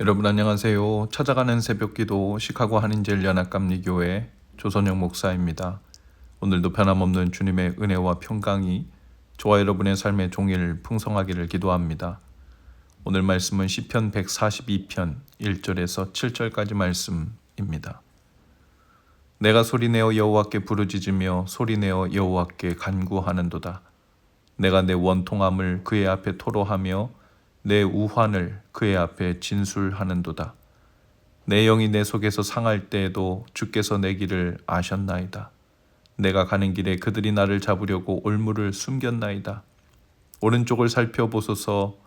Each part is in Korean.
여러분 안녕하세요. 찾아가는 새벽기도 시카고 한인제일 연합감리교회 조선영 목사입니다. 오늘도 변함없는 주님의 은혜와 평강이 저와 여러분의 삶의 종일 풍성하기를 기도합니다. 오늘 말씀은 시편 142편 1절에서 7절까지 말씀입니다. 내가 소리내어 여호와께 부르짖으며 소리내어 여호와께 간구하는도다. 내가 내 원통함을 그의 앞에 토로하며 내 우환을 그의 앞에 진술하는도다. 내 영이 내 속에서 상할 때에도 주께서 내 길을 아셨나이다. 내가 가는 길에 그들이 나를 잡으려고 올무를 숨겼나이다. 오른쪽을 살펴보소서.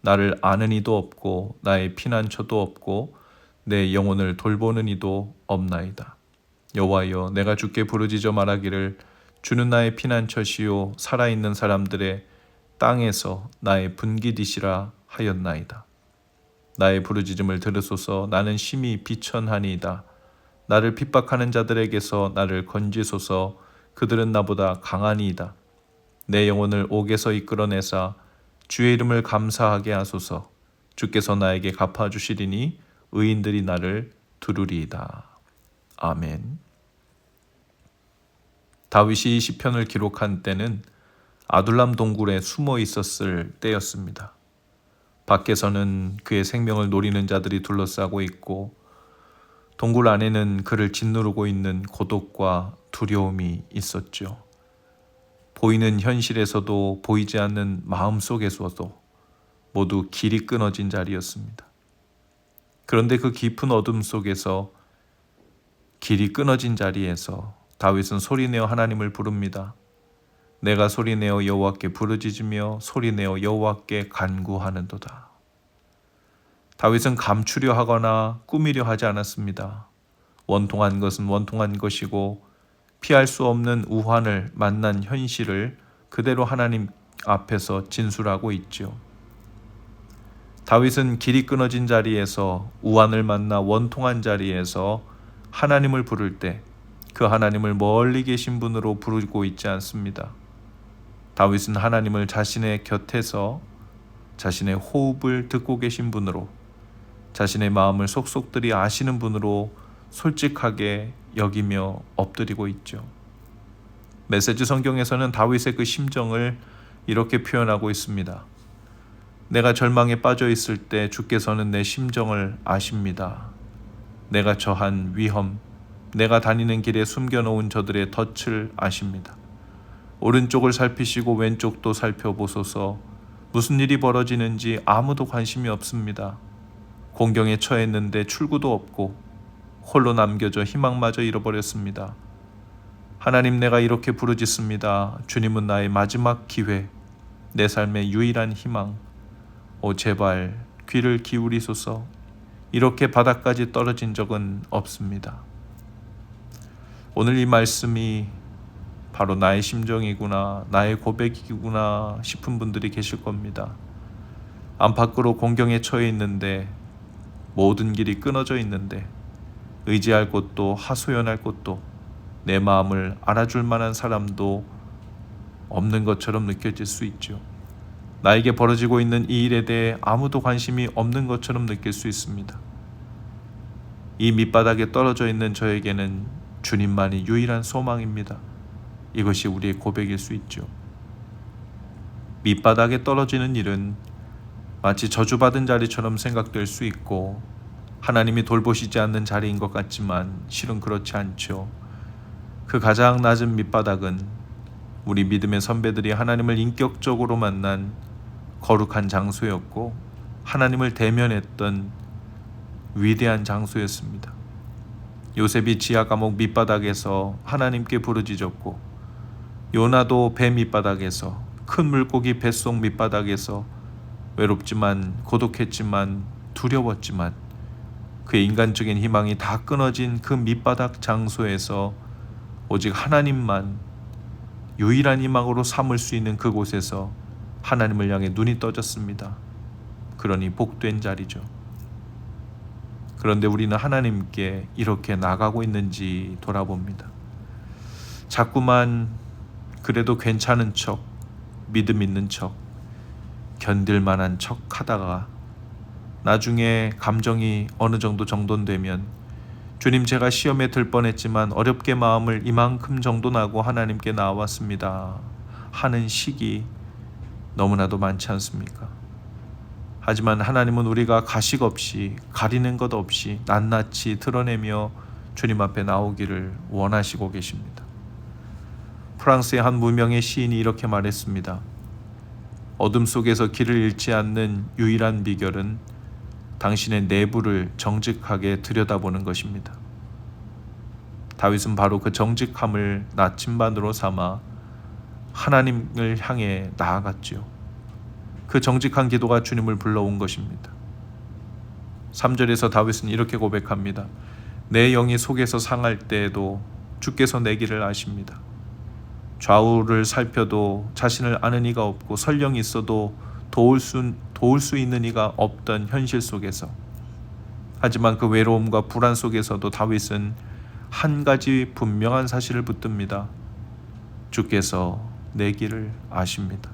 나를 아는 이도 없고 나의 피난처도 없고 내 영혼을 돌보는 이도 없나이다. 여호와여, 내가 주께 부르짖어 말하기를 주는 나의 피난처시요 살아있는 사람들의 땅에서 나의 분깃이시라 하였나이다. 나의 부르짖음을 들으소서. 나는 심히 비천하니이다. 나를 핍박하는 자들에게서 나를 건지소서. 그들은 나보다 강하니이다. 내 영혼을 옥에서 이끌어내사 주의 이름을 감사하게 하소서. 주께서 나에게 갚아주시리니 의인들이 나를 두루리이다. 아멘. 다윗이 이 시편을 기록한 때는 아둘람 동굴에 숨어 있었을 때였습니다. 밖에서는 그의 생명을 노리는 자들이 둘러싸고 있고 동굴 안에는 그를 짓누르고 있는 고독과 두려움이 있었죠. 보이는 현실에서도 보이지 않는 마음속에서도 모두 길이 끊어진 자리였습니다. 그런데 그 깊은 어둠 속에서 길이 끊어진 자리에서 다윗은 소리내어 하나님을 부릅니다. 내가 소리내어 여호와께 부르짖으며 소리내어 여호와께 간구하는도다. 다윗은 감추려 하거나 꾸미려 하지 않았습니다. 원통한 것은 원통한 것이고 피할 수 없는 우환을 만난 현실을 그대로 하나님 앞에서 진술하고 있죠. 다윗은 길이 끊어진 자리에서 우환을 만나 원통한 자리에서 하나님을 부를 때 그 하나님을 멀리 계신 분으로 부르고 있지 않습니다. 다윗은 하나님을 자신의 곁에서 자신의 호흡을 듣고 계신 분으로, 자신의 마음을 속속들이 아시는 분으로 솔직하게 여기며 엎드리고 있죠. 메시지 성경에서는 다윗의 그 심정을 이렇게 표현하고 있습니다. 내가 절망에 빠져 있을 때 주께서는 내 심정을 아십니다. 내가 처한 위험, 내가 다니는 길에 숨겨놓은 저들의 덫을 아십니다. 오른쪽을 살피시고 왼쪽도 살펴보소서. 무슨 일이 벌어지는지 아무도 관심이 없습니다. 공경에 처했는데 출구도 없고 홀로 남겨져 희망마저 잃어버렸습니다. 하나님, 내가 이렇게 부르짖습니다. 주님은 나의 마지막 기회, 내 삶의 유일한 희망. 오 제발 귀를 기울이소서. 이렇게 바닥까지 떨어진 적은 없습니다. 오늘 이 말씀이 바로 나의 심정이구나, 나의 고백이구나 싶은 분들이 계실 겁니다. 안팎으로 공경에 처해 있는데, 모든 길이 끊어져 있는데, 의지할 곳도 하소연할 곳도, 내 마음을 알아줄 만한 사람도 없는 것처럼 느껴질 수 있죠. 나에게 벌어지고 있는 이 일에 대해 아무도 관심이 없는 것처럼 느낄 수 있습니다. 이 밑바닥에 떨어져 있는 저에게는 주님만이 유일한 소망입니다. 이것이 우리의 고백일 수 있죠. 밑바닥에 떨어지는 일은 마치 저주받은 자리처럼 생각될 수 있고 하나님이 돌보시지 않는 자리인 것 같지만 실은 그렇지 않죠. 그 가장 낮은 밑바닥은 우리 믿음의 선배들이 하나님을 인격적으로 만난 거룩한 장소였고 하나님을 대면했던 위대한 장소였습니다. 요셉이 지하 감옥 밑바닥에서 하나님께 부르짖었고 요나도 배 밑바닥에서, 큰 물고기 뱃속 밑바닥에서 외롭지만 고독했지만 두려웠지만 그의 인간적인 희망이 다 끊어진 그 밑바닥 장소에서 오직 하나님만 유일한 희망으로 삼을 수 있는 그곳에서 하나님을 향해 눈이 떠졌습니다. 그러니 복된 자리죠. 그런데 우리는 하나님께 이렇게 나가고 있는지 돌아봅니다. 자꾸만 그래도 괜찮은 척, 믿음 있는 척, 견딜 만한 척 하다가 나중에 감정이 어느 정도 정돈되면 주님, 제가 시험에 들 뻔했지만 어렵게 마음을 이만큼 정돈하고 하나님께 나왔습니다 하는 시기 너무나도 많지 않습니까? 하지만 하나님은 우리가 가식 없이 가리는 것 없이 낱낱이 드러내며 주님 앞에 나오기를 원하시고 계십니다. 프랑스의 한 무명의 시인이 이렇게 말했습니다. 어둠 속에서 길을 잃지 않는 유일한 비결은 당신의 내부를 정직하게 들여다보는 것입니다. 다윗은 바로 그 정직함을 나침반으로 삼아 하나님을 향해 나아갔지요. 그 정직한 기도가 주님을 불러온 것입니다. 3절에서 다윗은 이렇게 고백합니다. 내 영이 속에서 상할 때에도 주께서 내 길을 아십니다. 좌우를 살펴도 자신을 아는 이가 없고 설령이 있어도 도울 수 있는 이가 없던 현실 속에서, 하지만 그 외로움과 불안 속에서도 다윗은 한 가지 분명한 사실을 붙듭니다. 주께서 내 길을 아십니다.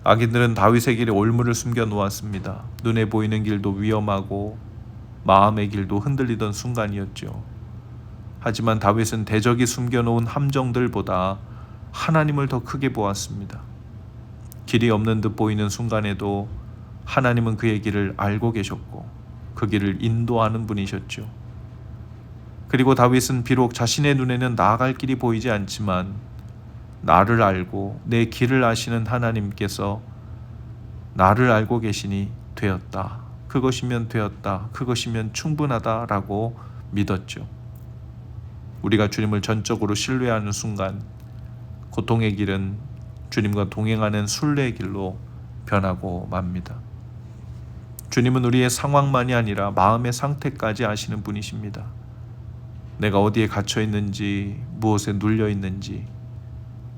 악인들은 다윗의 길에 올무를 숨겨 놓았습니다. 눈에 보이는 길도 위험하고 마음의 길도 흔들리던 순간이었죠. 하지만 다윗은 대적이 숨겨놓은 함정들보다 하나님을 더 크게 보았습니다. 길이 없는 듯 보이는 순간에도 하나님은 그의 길을 알고 계셨고 그 길을 인도하는 분이셨죠. 그리고 다윗은 비록 자신의 눈에는 나아갈 길이 보이지 않지만 나를 알고 내 길을 아시는 하나님께서 나를 알고 계시니 되었다. 그것이면 되었다. 그것이면 충분하다라고 믿었죠. 우리가 주님을 전적으로 신뢰하는 순간 고통의 길은 주님과 동행하는 순례의 길로 변하고 맙니다. 주님은 우리의 상황만이 아니라 마음의 상태까지 아시는 분이십니다. 내가 어디에 갇혀 있는지, 무엇에 눌려 있는지,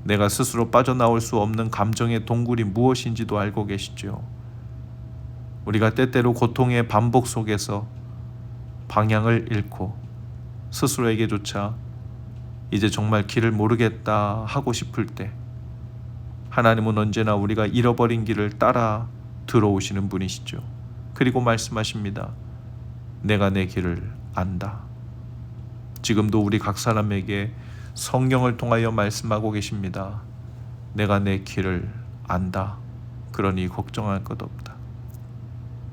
내가 스스로 빠져나올 수 없는 감정의 동굴이 무엇인지도 알고 계시죠. 우리가 때때로 고통의 반복 속에서 방향을 잃고 스스로에게조차 이제 정말 길을 모르겠다 하고 싶을 때 하나님은 언제나 우리가 잃어버린 길을 따라 들어오시는 분이시죠. 그리고 말씀하십니다. 내가 내 길을 안다. 지금도 우리 각 사람에게 성령을 통하여 말씀하고 계십니다. 내가 내 길을 안다. 그러니 걱정할 것 없다.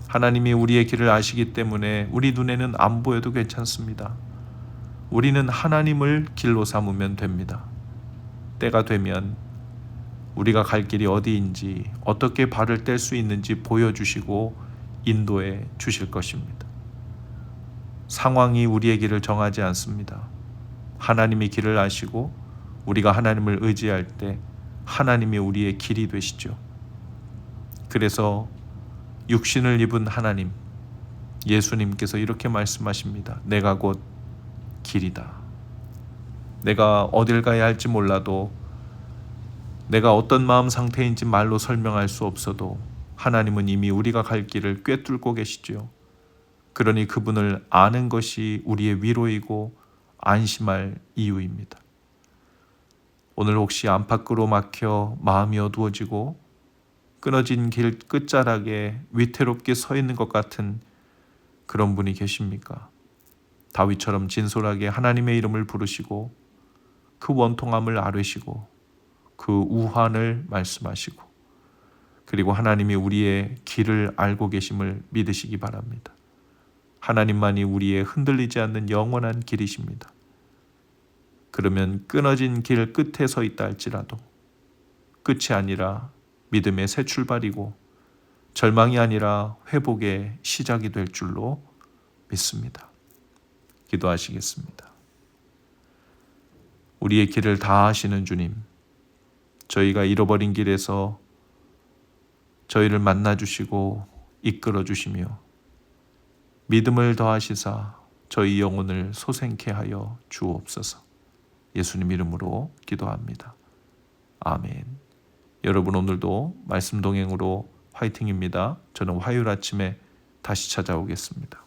하나님이 우리의 길을 아시기 때문에 우리 눈에는 안 보여도 괜찮습니다. 우리는 하나님을 길로 삼으면 됩니다. 때가 되면 우리가 갈 길이 어디인지, 어떻게 발을 뗄 수 있는지 보여주시고 인도해 주실 것입니다. 상황이 우리의 길을 정하지 않습니다. 하나님이 길을 아시고 우리가 하나님을 의지할 때 하나님이 우리의 길이 되시죠. 그래서 육신을 입은 하나님, 예수님께서 이렇게 말씀하십니다. 내가 곧 길이다. 내가 어딜 가야 할지 몰라도, 내가 어떤 마음 상태인지 말로 설명할 수 없어도 하나님은 이미 우리가 갈 길을 꿰뚫고 계시죠. 그러니 그분을 아는 것이 우리의 위로이고 안심할 이유입니다. 오늘 혹시 안팎으로 막혀 마음이 어두워지고 끊어진 길 끝자락에 위태롭게 서 있는 것 같은 그런 분이 계십니까? 다윗처럼 진솔하게 하나님의 이름을 부르시고 그 원통함을 아뢰시고 그 우환을 말씀하시고 그리고 하나님이 우리의 길을 알고 계심을 믿으시기 바랍니다. 하나님만이 우리의 흔들리지 않는 영원한 길이십니다. 그러면 끊어진 길 끝에 서 있다 할지라도 끝이 아니라 믿음의 새 출발이고 절망이 아니라 회복의 시작이 될 줄로 믿습니다. 기도하시겠습니다. 우리의 길을 다 아시는 주님, 저희가 잃어버린 길에서 저희를 만나주시고 이끌어주시며 믿음을 더하시사 저희 영혼을 소생케 하여 주옵소서. 예수님 이름으로 기도합니다. 아멘. 여러분 오늘도 말씀 동행으로 화이팅입니다. 저는 화요일 아침에 다시 찾아오겠습니다.